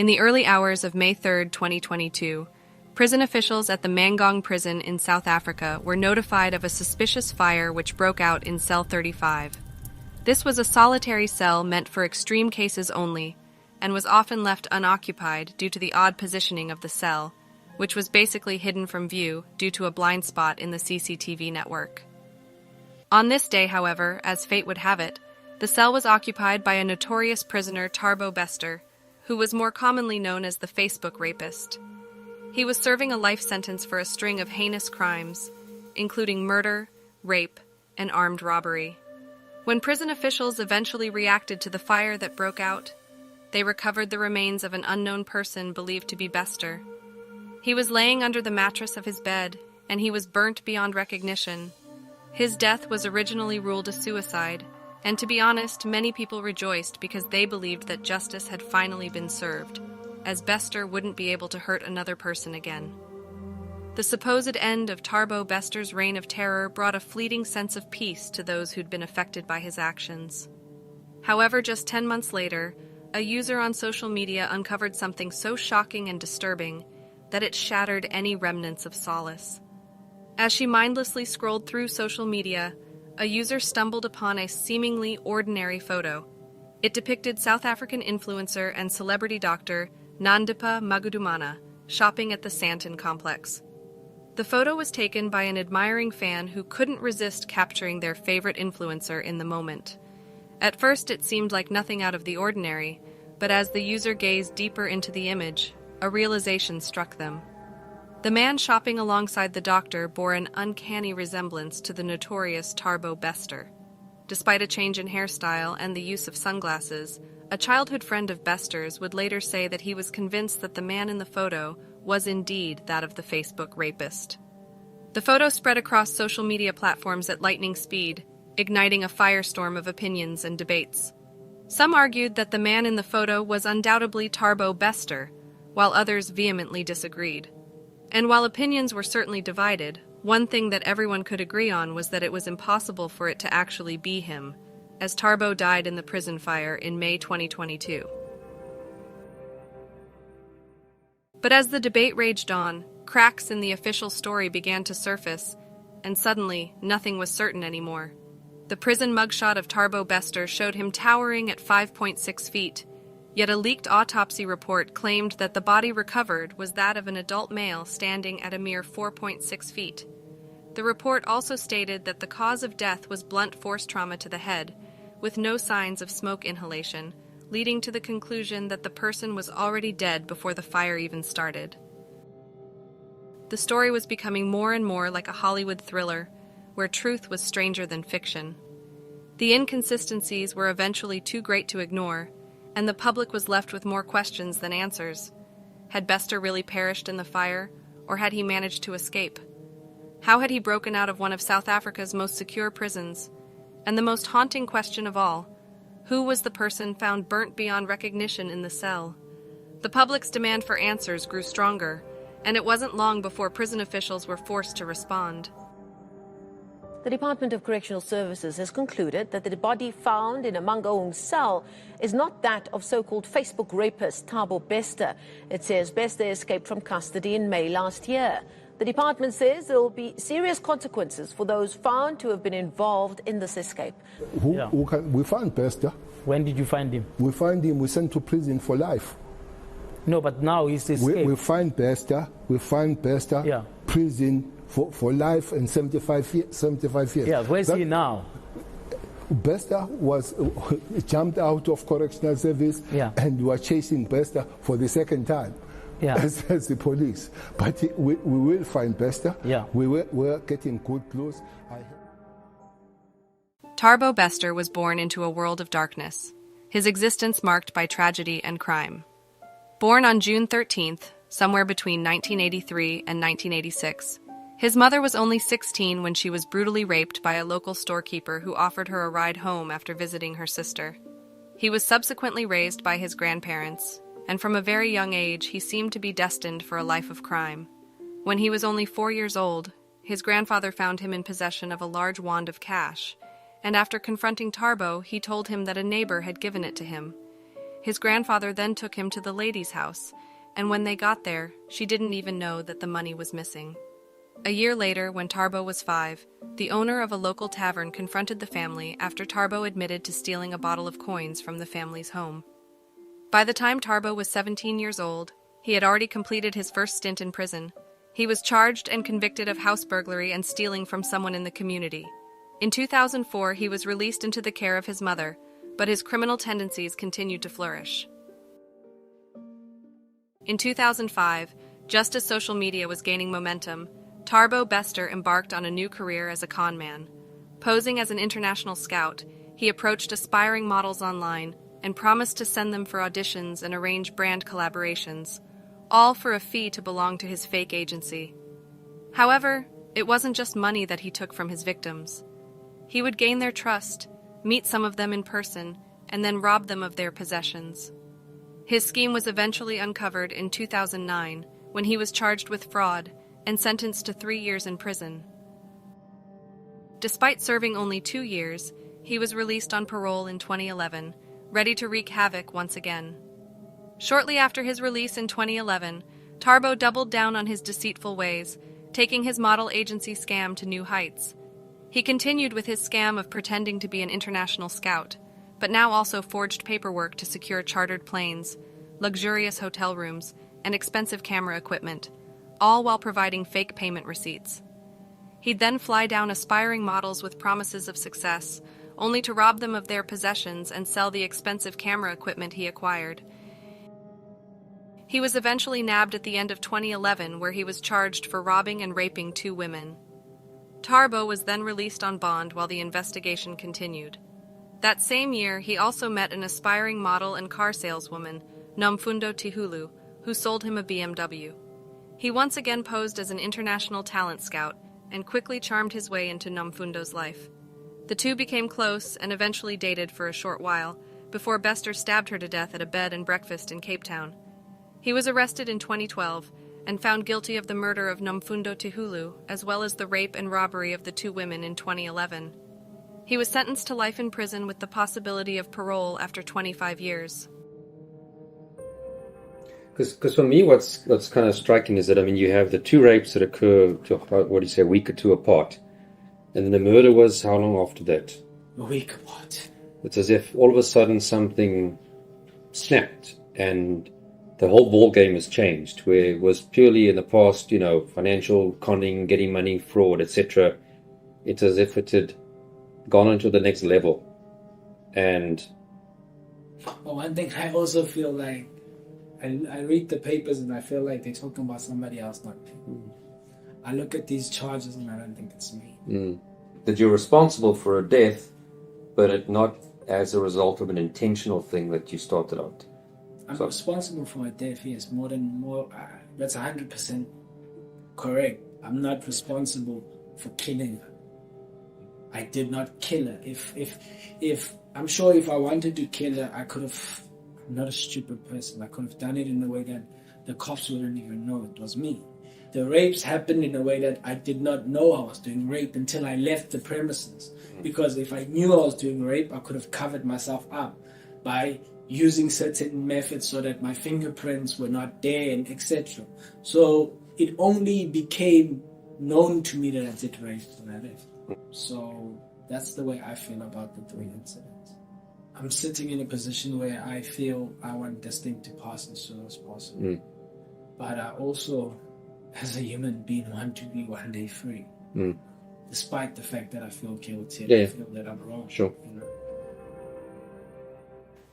In the early hours of May 3, 2022, prison officials at the Mangong prison in South Africa were notified of a suspicious fire which broke out in cell 35. This was a solitary cell meant for extreme cases only, and was often left unoccupied due to the odd positioning of the cell, which was basically hidden from view due to a blind spot in the CCTV network. On this day, however, as fate would have it, the cell was occupied by a notorious prisoner, Thabo Bester, who was more commonly known as the Facebook rapist. He was serving a life sentence for a string of heinous crimes, including murder, rape, and armed robbery. When prison officials eventually reacted to the fire that broke out, they recovered the remains of an unknown person believed to be Bester. He was laying under the mattress of his bed, and he was burnt beyond recognition. His death was originally ruled a suicide, and to be honest, many people rejoiced because they believed that justice had finally been served, as Bester wouldn't be able to hurt another person again. The supposed end of Thabo Bester's reign of terror brought a fleeting sense of peace to those who'd been affected by his actions. However, just 10 months later, a user on social media uncovered something so shocking and disturbing that it shattered any remnants of solace. As she mindlessly scrolled through social media, a user stumbled upon a seemingly ordinary photo. It depicted South African influencer and celebrity doctor Nandipha Magudumana shopping at the Sandton complex. The photo was taken by an admiring fan who couldn't resist capturing their favorite influencer in the moment. At first, it seemed like nothing out of the ordinary, but as the user gazed deeper into the image, a realization struck them. The man shopping alongside the doctor bore an uncanny resemblance to the notorious Thabo Bester. Despite a change in hairstyle and the use of sunglasses, a childhood friend of Bester's would later say that he was convinced that the man in the photo was indeed that of the Facebook rapist. The photo spread across social media platforms at lightning speed, igniting a firestorm of opinions and debates. Some argued that the man in the photo was undoubtedly Thabo Bester, while others vehemently disagreed. And while opinions were certainly divided, one thing that everyone could agree on was that it was impossible for it to actually be him, as Thabo died in the prison fire in May 2022. But as the debate raged on, cracks in the official story began to surface, and suddenly, nothing was certain anymore. The prison mugshot of Thabo Bester showed him towering at 5.6 feet, yet a leaked autopsy report claimed that the body recovered was that of an adult male standing at a mere 4.6 feet. The report also stated that the cause of death was blunt force trauma to the head, with no signs of smoke inhalation, leading to the conclusion that the person was already dead before the fire even started. The story was becoming more and more like a Hollywood thriller, where truth was stranger than fiction. The inconsistencies were eventually too great to ignore, and the public was left with more questions than answers. Had Bester really perished in the fire, or had he managed to escape? How had he broken out of one of South Africa's most secure prisons? And the most haunting question of all, who was the person found burnt beyond recognition in the cell? The public's demand for answers grew stronger, and it wasn't long before prison officials were forced to respond. The Department of Correctional Services has concluded that the body found in a Mangaung cell is not that of so-called Facebook rapist Thabo Bester. It says Bester escaped from custody in May last year. The department says there will be serious consequences for those found to have been involved in this escape. We found Bester. When did you find him? We find him, we sent to prison for life. No, but now he's escaped. We find Bester, yeah. Prison for life and 75 years. Yeah, where's he now? Bester was jumped out of correctional service, yeah. And we were chasing Bester for the second time. Yeah. As the police. But we will find Bester. Yeah. We're getting good clues. Thabo Bester was born into a world of darkness, his existence marked by tragedy and crime. Born on June 13th, somewhere between 1983 and 1986, his mother was only 16 when she was brutally raped by a local storekeeper who offered her a ride home after visiting her sister. He was subsequently raised by his grandparents, and from a very young age he seemed to be destined for a life of crime. When he was only 4 years old, his grandfather found him in possession of a large wand of cash, and after confronting Thabo, he told him that a neighbor had given it to him. His grandfather then took him to the lady's house, and when they got there, she didn't even know that the money was missing. A year later, when Thabo was 5, the owner of a local tavern confronted the family after Thabo admitted to stealing a bottle of coins from the family's home. By the time Thabo was 17 years old, he had already completed his first stint in prison. He was charged and convicted of house burglary and stealing from someone in the community. In 2004, he was released into the care of his mother, but his criminal tendencies continued to flourish. In 2005, just as social media was gaining momentum, Thabo Bester embarked on a new career as a con man. Posing as an international scout, he approached aspiring models online and promised to send them for auditions and arrange brand collaborations, all for a fee to belong to his fake agency. However, it wasn't just money that he took from his victims. He would gain their trust, meet some of them in person, and then rob them of their possessions. His scheme was eventually uncovered in 2009 when he was charged with fraud and sentenced to 3 years in prison. Despite serving only 2 years, he was released on parole in 2011, ready to wreak havoc once again. Shortly after his release in 2011, Thabo doubled down on his deceitful ways, taking his model agency scam to new heights. He continued with his scam of pretending to be an international scout, but now also forged paperwork to secure chartered planes, luxurious hotel rooms, and expensive camera equipment, all while providing fake payment receipts. He'd then fly down aspiring models with promises of success, only to rob them of their possessions and sell the expensive camera equipment he acquired. He was eventually nabbed at the end of 2011, where he was charged for robbing and raping 2 women. Thabo was then released on bond while the investigation continued. That same year, he also met an aspiring model and car saleswoman, Nomfundo Tihulu, who sold him a BMW. He once again posed as an international talent scout and quickly charmed his way into Nomfundo's life. The two became close and eventually dated for a short while, before Bester stabbed her to death at a bed and breakfast in Cape Town. He was arrested in 2012 and found guilty of the murder of Nomfundo Tihulu, as well as the rape and robbery of the 2 women in 2011. He was sentenced to life in prison with the possibility of parole after 25 years. Because for me, what's kind of striking is that, I mean, you have the 2 rapes that occur a week or 2 apart. And then the murder was how long after that? A week apart. It's as if all of a sudden something snapped and the whole ball game has changed, where it was purely in the past, financial conning, getting money, fraud, etc. It's as if it had gone on to the next level. And well, one thing I also feel like, I read the papers and I feel like they're talking about somebody else, not me. I look at these charges and I don't think it's me. That you're responsible for a death, but it not as a result of an intentional thing that you started out. I'm responsible for a death, yes, that's 100% correct. I'm not responsible for killing her. I did not kill her. If I'm sure if I wanted to kill her, I could have. I'm not a stupid person. I could have done it in a way that the cops wouldn't even know it was me. The rapes happened in a way that I did not know I was doing rape until I left the premises. Because if I knew I was doing rape, I could have covered myself up by using certain methods so that my fingerprints were not there and etc. So it only became known to me that I did rape when I left. So that's the way I feel about the 3 incidents. I'm sitting in a position where I feel I want this thing to pass as soon as possible. But I also, as a human being, want to be one day free. Despite the fact that I feel guilty and I feel that I'm wrong. Sure.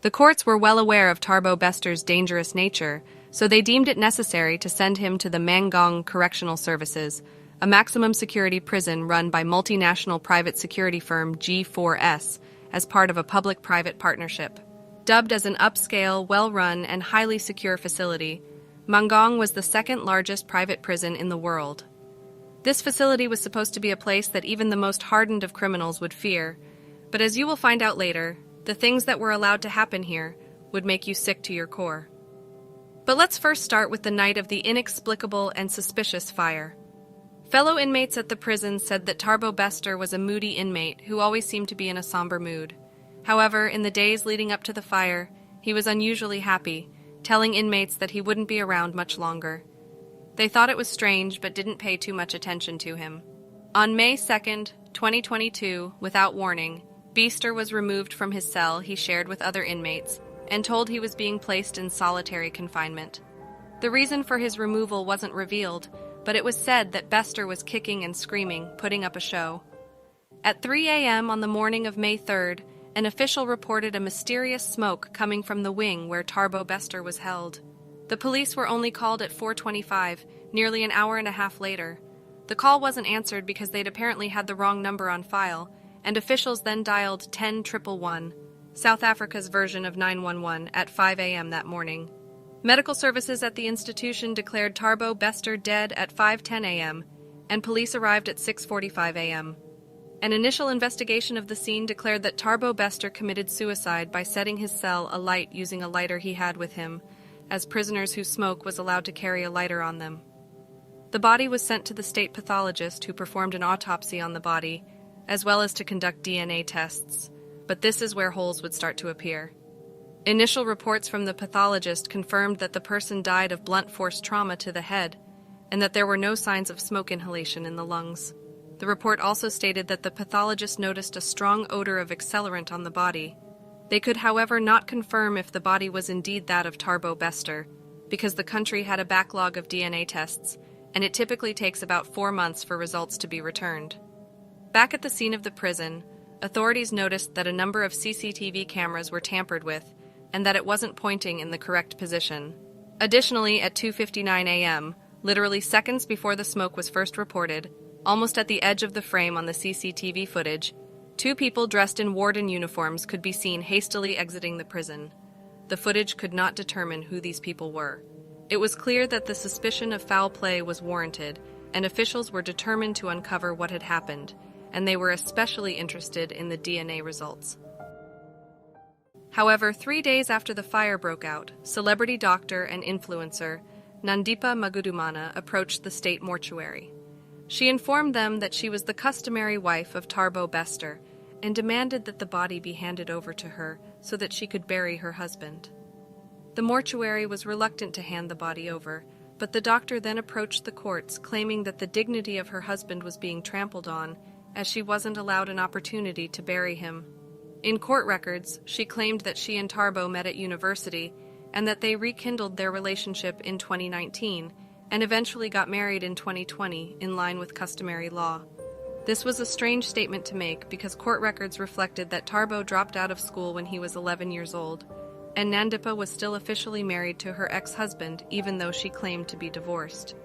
The courts were well aware of Thabo Bester's dangerous nature, so they deemed it necessary to send him to the Mangong Correctional Services, a maximum security prison run by multinational private security firm G4S as part of a public-private partnership. Dubbed as an upscale, well-run, and highly secure facility, Mangong was the 2nd largest private prison in the world. This facility was supposed to be a place that even the most hardened of criminals would fear, but as you will find out later, the things that were allowed to happen here would make you sick to your core. But let's first start with the night of the inexplicable and suspicious fire. Fellow inmates at the prison said that Thabo Bester was a moody inmate who always seemed to be in a somber mood. However, in the days leading up to the fire, he was unusually happy, telling inmates that he wouldn't be around much longer. They thought it was strange but didn't pay too much attention to him. On May 2nd, 2022, without warning, Bester was removed from his cell he shared with other inmates and told he was being placed in solitary confinement. The reason for his removal wasn't revealed, but it was said that Bester was kicking and screaming, putting up a show. At 3 a.m. on the morning of May 3rd, an official reported a mysterious smoke coming from the wing where Thabo Bester was held. The police were only called at 4:25, nearly an hour and a half later. The call wasn't answered because they'd apparently had the wrong number on file, and officials then dialed 10-111, South Africa's version of 911, at 5 a.m. that morning. Medical services at the institution declared Thabo Bester dead at 5:10 a.m., and police arrived at 6:45 a.m. An initial investigation of the scene declared that Thabo Bester committed suicide by setting his cell alight using a lighter he had with him, as prisoners who smoke was allowed to carry a lighter on them. The body was sent to the state pathologist who performed an autopsy on the body, as well as to conduct DNA tests, but this is where holes would start to appear. Initial reports from the pathologist confirmed that the person died of blunt force trauma to the head, and that there were no signs of smoke inhalation in the lungs. The report also stated that the pathologist noticed a strong odor of accelerant on the body. They could, however, not confirm if the body was indeed that of Thabo Bester, because the country had a backlog of DNA tests, and it typically takes about 4 months for results to be returned. Back at the scene of the prison, authorities noticed that a number of CCTV cameras were tampered with, and that it wasn't pointing in the correct position. Additionally, at 2:59 a.m., literally seconds before the smoke was first reported, almost at the edge of the frame on the CCTV footage, 2 people dressed in warden uniforms could be seen hastily exiting the prison. The footage could not determine who these people were. It was clear that the suspicion of foul play was warranted, and officials were determined to uncover what had happened, and they were especially interested in the DNA results. However, 3 days after the fire broke out, celebrity doctor and influencer Nandipa Magudumana approached the state mortuary. She informed them that she was the customary wife of Thabo Bester and demanded that the body be handed over to her so that she could bury her husband. The mortuary was reluctant to hand the body over, but the doctor then approached the courts claiming that the dignity of her husband was being trampled on as she wasn't allowed an opportunity to bury him. In court records, she claimed that she and Thabo met at university and that they rekindled their relationship in 2019 and eventually got married in 2020 in line with customary law. This was a strange statement to make because court records reflected that Thabo dropped out of school when he was 11 years old, and Nandipa was still officially married to her ex-husband even though she claimed to be divorced.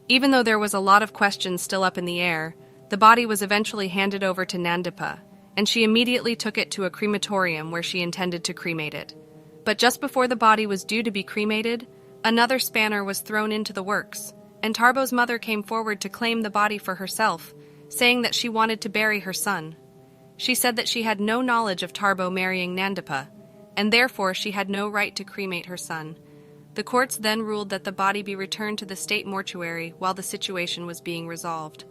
Even though there was a lot of questions still up in the air, the body was eventually handed over to Nandipa, and she immediately took it to a crematorium where she intended to cremate it. But just before the body was due to be cremated, another spanner was thrown into the works, and Tharbo's mother came forward to claim the body for herself, saying that she wanted to bury her son. She said that she had no knowledge of Thabo marrying Nandipa, and therefore she had no right to cremate her son. The courts then ruled that the body be returned to the state mortuary while the situation was being resolved.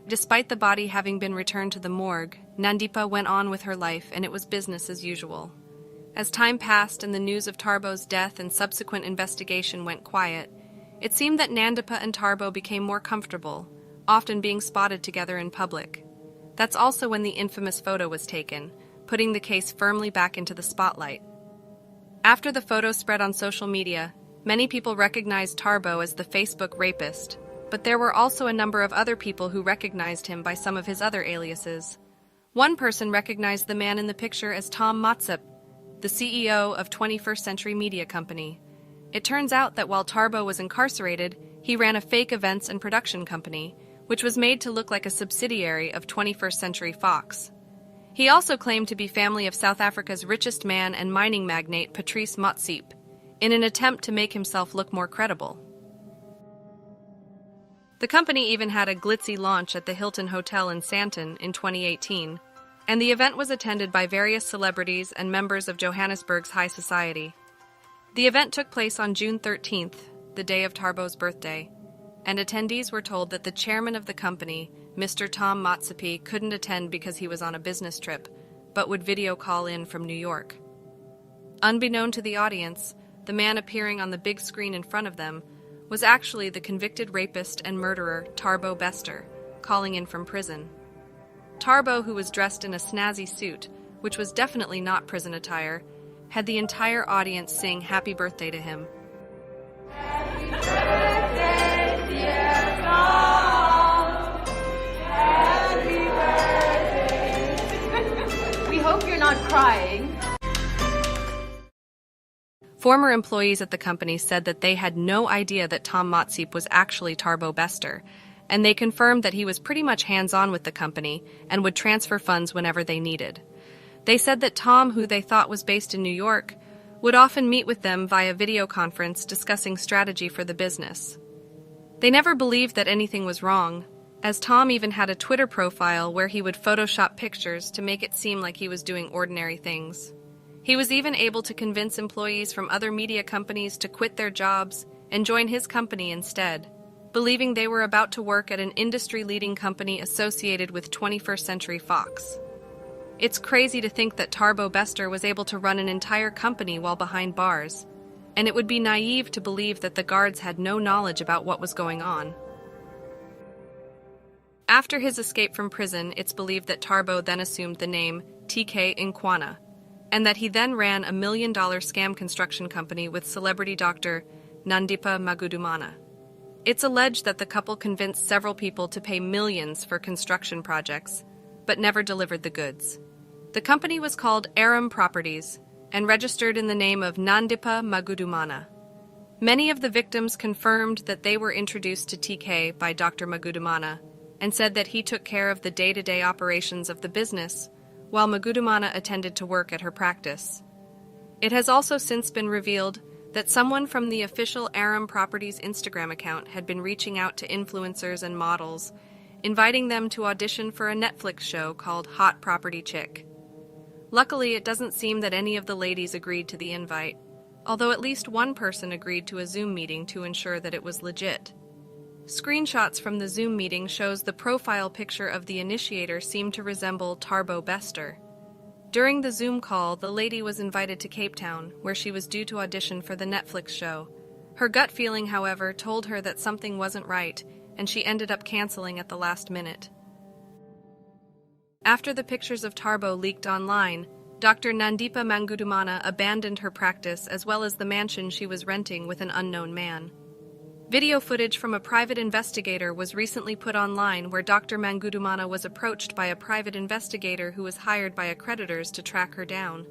Despite the body having been returned to the morgue, Nandipa went on with her life and it was business as usual. As time passed and the news of Tharbo's death and subsequent investigation went quiet, it seemed that Nandipa and Thabo became more comfortable, often being spotted together in public. That's also when the infamous photo was taken, putting the case firmly back into the spotlight. After the photo spread on social media, many people recognized Thabo as the Facebook rapist, but there were also a number of other people who recognized him by some of his other aliases. One person recognized the man in the picture as Tom Matsep, the CEO of 21st Century Media Company. It turns out that while Thabo was incarcerated, he ran a fake events and production company, which was made to look like a subsidiary of 21st Century Fox. He also claimed to be family of South Africa's richest man and mining magnate Patrice Motsepe, in an attempt to make himself look more credible. The company even had a glitzy launch at the Hilton Hotel in Sandton in 2018, and the event was attended by various celebrities and members of Johannesburg's high society. The event took place on June 13th, the day of Tharbo's birthday, and attendees were told that the chairman of the company, Mr. Tom Motsepe, couldn't attend because he was on a business trip, but would video call in from New York. Unbeknown to the audience, the man appearing on the big screen in front of them was actually the convicted rapist and murderer Thabo Bester, calling in from prison. Thabo, who was dressed in a snazzy suit, which was definitely not prison attire, had the entire audience sing happy birthday to him. Happy birthday, dear Tom. Happy birthday. We hope you're not crying. Former employees at the company said that they had no idea that Tom Motsiep was actually Thabo Bester, and they confirmed that he was pretty much hands-on with the company and would transfer funds whenever they needed. They said that Tom, who they thought was based in New York, would often meet with them via video conference discussing strategy for the business. They never believed that anything was wrong, as Tom even had a Twitter profile where he would Photoshop pictures to make it seem like he was doing ordinary things. He was even able to convince employees from other media companies to quit their jobs and join his company instead, believing they were about to work at an industry-leading company associated with 21st Century Fox. It's crazy to think that Thabo Bester was able to run an entire company while behind bars, and it would be naive to believe that the guards had no knowledge about what was going on. After his escape from prison, it's believed that Thabo then assumed the name TK Nkwana, and that he then ran a $1 million scam construction company with celebrity doctor Nandipha Magudumana. It's alleged that the couple convinced several people to pay millions for construction projects, but never delivered the goods. The company was called Aram Properties and registered in the name of Nandipha Magudumana. Many of the victims confirmed that they were introduced to TK by Dr. Magudumana and said that he took care of the day-to-day operations of the business, while Magudumana attended to work at her practice. It has also since been revealed that someone from the official Aram Properties Instagram account had been reaching out to influencers and models, inviting them to audition for a Netflix show called Hot Property Chick. Luckily, it doesn't seem that any of the ladies agreed to the invite, although at least one person agreed to a Zoom meeting to ensure that it was legit. Screenshots from the Zoom meeting shows the profile picture of the initiator seemed to resemble Thabo Bester. During the Zoom call, the lady was invited to Cape Town, where she was due to audition for the Netflix show. Her gut feeling, however, told her that something wasn't right, and she ended up canceling at the last minute. After the pictures of Thabo leaked online, Dr. Nandipha Magudumana abandoned her practice as well as the mansion she was renting with an unknown man. Video footage from a private investigator was recently put online where Dr. Magudumana was approached by a private investigator who was hired by accreditors to track her down.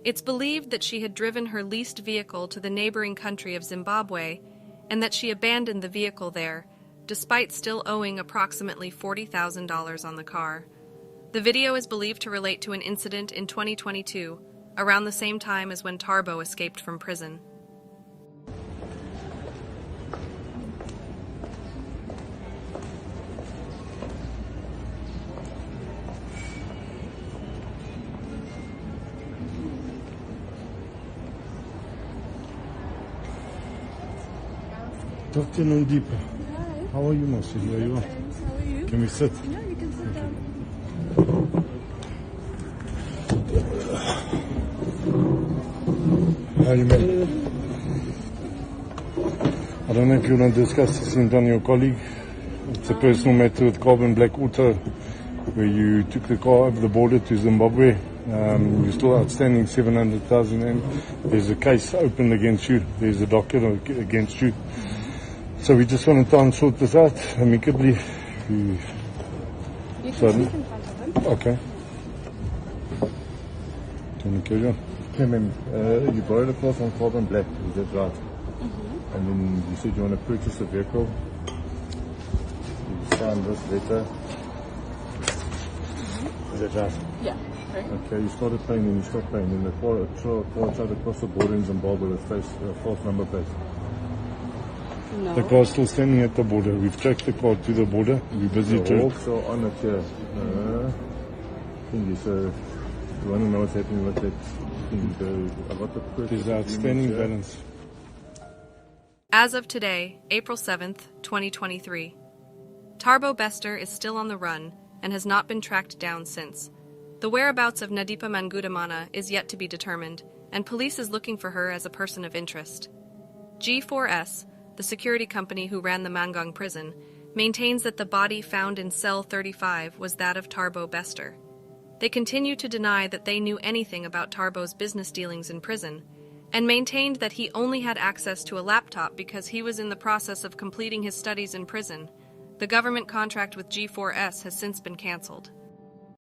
It's believed that she had driven her leased vehicle to the neighboring country of Zimbabwe and that she abandoned the vehicle there, despite still owing approximately $40,000 on the car. The video is believed to relate to an incident in 2022, around the same time as when Thabo escaped from prison. Dr. Nandipha. Hi. How are you, Marcy? How are you? Thanks. How are you? Can we sit? Yeah, you can sit down. How are you, man? I don't know if you want to discuss this in front of your colleague. It's a personal matter with Carbon Black Auto, where you took the car over the border to Zimbabwe. You're still outstanding 700,000 rand. There's a case opened against you. There's a docket against you. So we just want to try and sort this out amicably. You can speak in front of him. Okay. Can you carry on? Okay, ma'am. You borrowed a car from Carbon Black, is that right? Mm-hmm. And then you said you want to purchase a vehicle. You signed this letter. Is that right? Yeah. Right. Okay, you started paying and you stopped paying. And the car tried to cross the border in Zimbabwe with false number plate. No. The car's still standing at the border. We've tracked the car to the border. We're busy The hawks are on it here. Thingy, so you want to know what's happening with that thing. I got the purchase There's outstanding agreement here. balance. As of today, April 7th, 2023, Thabo Bester is still on the run and has not been tracked down since. The whereabouts of Nandipha Magudumana is yet to be determined, and police is looking for her as a person of interest. G4S, the security company who ran the Mangang prison, maintains that the body found in cell 35 was that of Thabo Bester. They continue to deny that they knew anything about Tharbo's business dealings in prison, and maintained that he only had access to a laptop because he was in the process of completing his studies in prison. The government contract with G4S has since been cancelled.